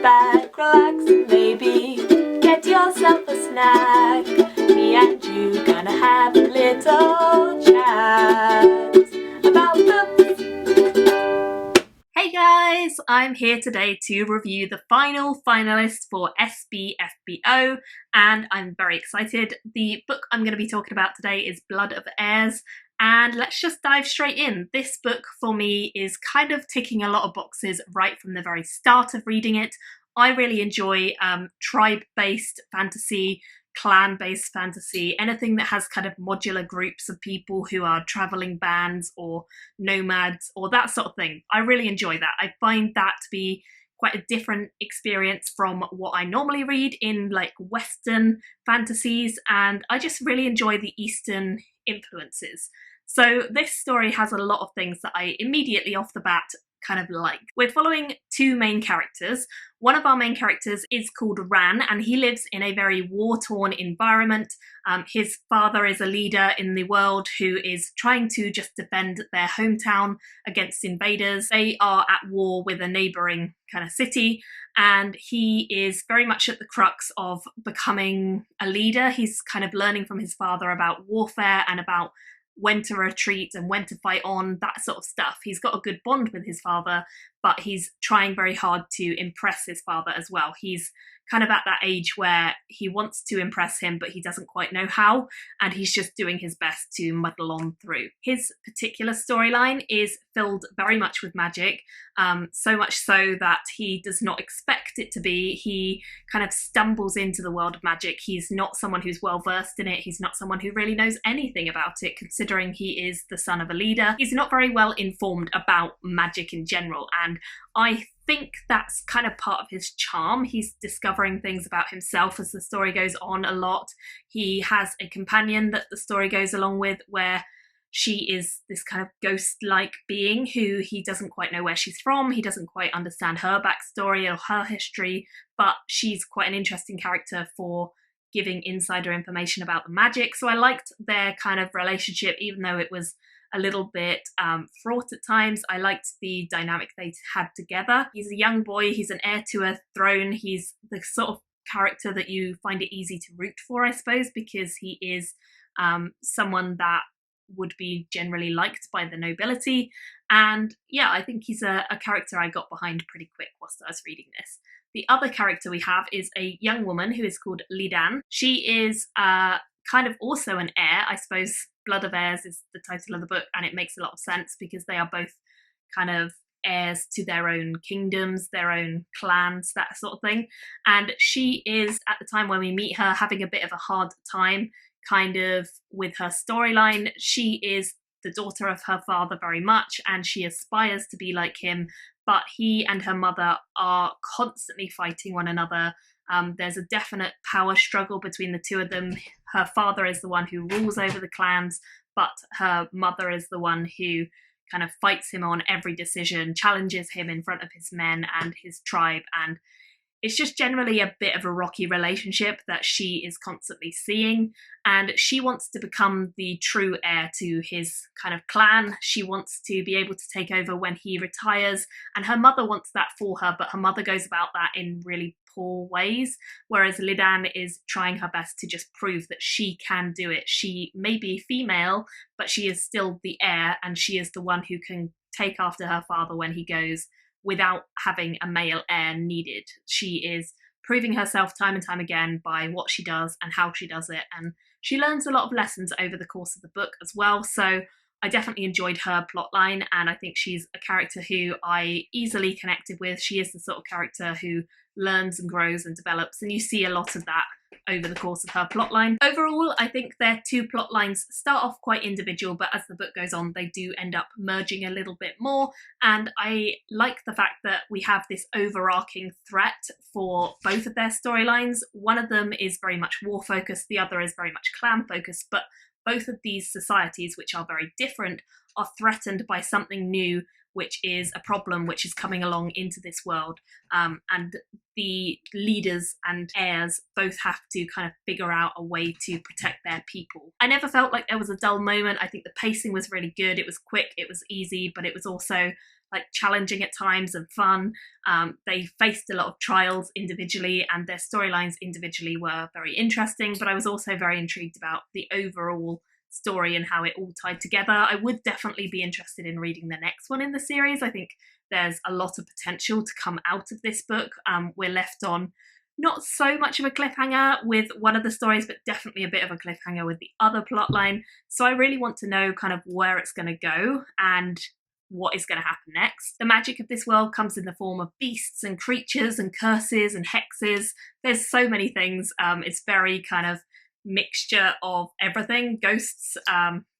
back, relax, and maybe get yourself a snack. Me and you gonna have a little chat about books. Hey guys, I'm here today to review the final finalist for SPFBO, and I'm very excited. The book I'm going to be talking about today is Blood of Heirs, and let's just dive straight in. This book for me is kind of ticking a lot of boxes right from the very start of reading it. I really enjoy tribe-based fantasy, clan-based fantasy, anything that has kind of modular groups of people who are travelling bands or nomads or that sort of thing. I really enjoy that. I find that to be quite a different experience from what I normally read in like Western fantasies, and I just really enjoy the Eastern influences. So this story has a lot of things that I immediately off the bat kind of like. We're following two main characters. One of our main characters is called Ran, and he lives in a very war-torn environment. His father is a leader in the world who is trying to just defend their hometown against invaders. They are at war with a neighbouring kind of city, and he is very much at the crux of becoming a leader. He's kind of learning from his father about warfare and about when to retreat and when to fight on, that sort of stuff. He's got a good bond with his father, but he's trying very hard to impress his father as well. He's kind of at that age where he wants to impress him, but he doesn't quite know how, and he's just doing his best to muddle on through. His particular storyline is filled very much with magic, so much so that he does not expect it to be. He kind of stumbles into the world of magic. He's not someone who's well versed in it. He's not someone who really knows anything about it, considering he is the son of a leader. He's not very well informed about magic in general, and I think that's kind of part of his charm. He's discovering things about himself as the story goes on a lot. He has a companion that the story goes along with, where she is this kind of ghost-like being who he doesn't quite know where she's from. He doesn't quite understand her backstory or her history, but she's quite an interesting character for giving insider information about the magic. So I liked their kind of relationship, even though it was a little bit fraught at times. I liked the dynamic they had together. He's a young boy, he's an heir to a throne, he's the sort of character that you find it easy to root for, I suppose, because he is someone that would be generally liked by the nobility. And yeah, I think he's a character I got behind pretty quick whilst I was reading this. The other character we have is a young woman who is called Lidan. She is kind of also an heir, I suppose. Blood of Heirs is the title of the book, and it makes a lot of sense because they are both kind of heirs to their own kingdoms, their own clans, that sort of thing. And she is, at the time when we meet her, having a bit of a hard time kind of with her storyline. She is the daughter of her father very much, and she aspires to be like him, but he and her mother are constantly fighting one another. There's a definite power struggle between the two of them. Her father is the one who rules over the clans, but her mother is the one who kind of fights him on every decision, challenges him in front of his men and his tribe, and it's just generally a bit of a rocky relationship that she is constantly seeing, and she wants to become the true heir to his kind of clan. She wants to be able to take over when he retires, and her mother wants that for her, but her mother goes about that in really poor ways, whereas Lidan is trying her best to just prove that she can do it. She may be female, but she is still the heir, and she is the one who can take after her father when he goes, without having a male heir needed. She is proving herself time and time again by what she does and how she does it, and she learns a lot of lessons over the course of the book as well. So I definitely enjoyed her plotline, and I think she's a character who I easily connected with. She is the sort of character who learns and grows and develops, and you see a lot of that over the course of her plotline. Overall, I think their two plot lines start off quite individual, but as the book goes on, they do end up merging a little bit more, and I like the fact that we have this overarching threat for both of their storylines. One of them is very much war-focused, the other is very much clan-focused, but both of these societies, which are very different, are threatened by something new, which is a problem which is coming along into this world. And the leaders and heirs both have to kind of figure out a way to protect their people. I never felt like there was a dull moment. I think the pacing was really good. It was quick, it was easy, but it was also like challenging at times and fun. They faced a lot of trials individually, and their storylines individually were very interesting, but I was also very intrigued about the overall story and how it all tied together. I would definitely be interested in reading the next one in the series. I think there's a lot of potential to come out of this book. We're left on not so much of a cliffhanger with one of the stories, but definitely a bit of a cliffhanger with the other plotline. So I really want to know kind of where it's going to go and what is going to happen next. The magic of this world comes in the form of beasts and creatures and curses and hexes. There's so many things. It's very kind of mixture of everything. Ghosts,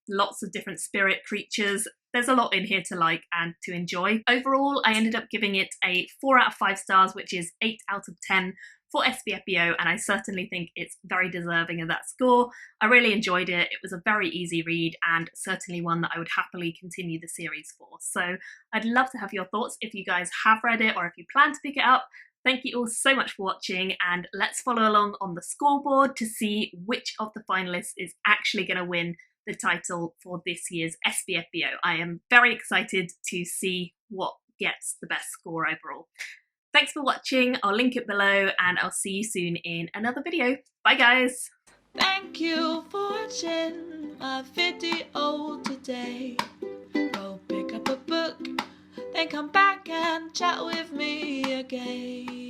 lots of different spirit creatures. There's a lot in here to like and to enjoy. Overall, I ended up giving it a 4 out of 5 stars, which is 8 out of 10 for SPFBO, and I certainly think it's very deserving of that score. I really enjoyed it. It was a very easy read and certainly one that I would happily continue the series for. So I'd love to have your thoughts if you guys have read it or if you plan to pick it up. Thank you all so much for watching, and let's follow along on the scoreboard to see which of the finalists is actually going to win the title for this year's SPFBO. I am very excited to see what gets the best score overall. Thanks for watching, I'll link it below, and I'll see you soon in another video. Bye guys! Thank you for watching my video today. Go pick up a book, then come back and chat with me again.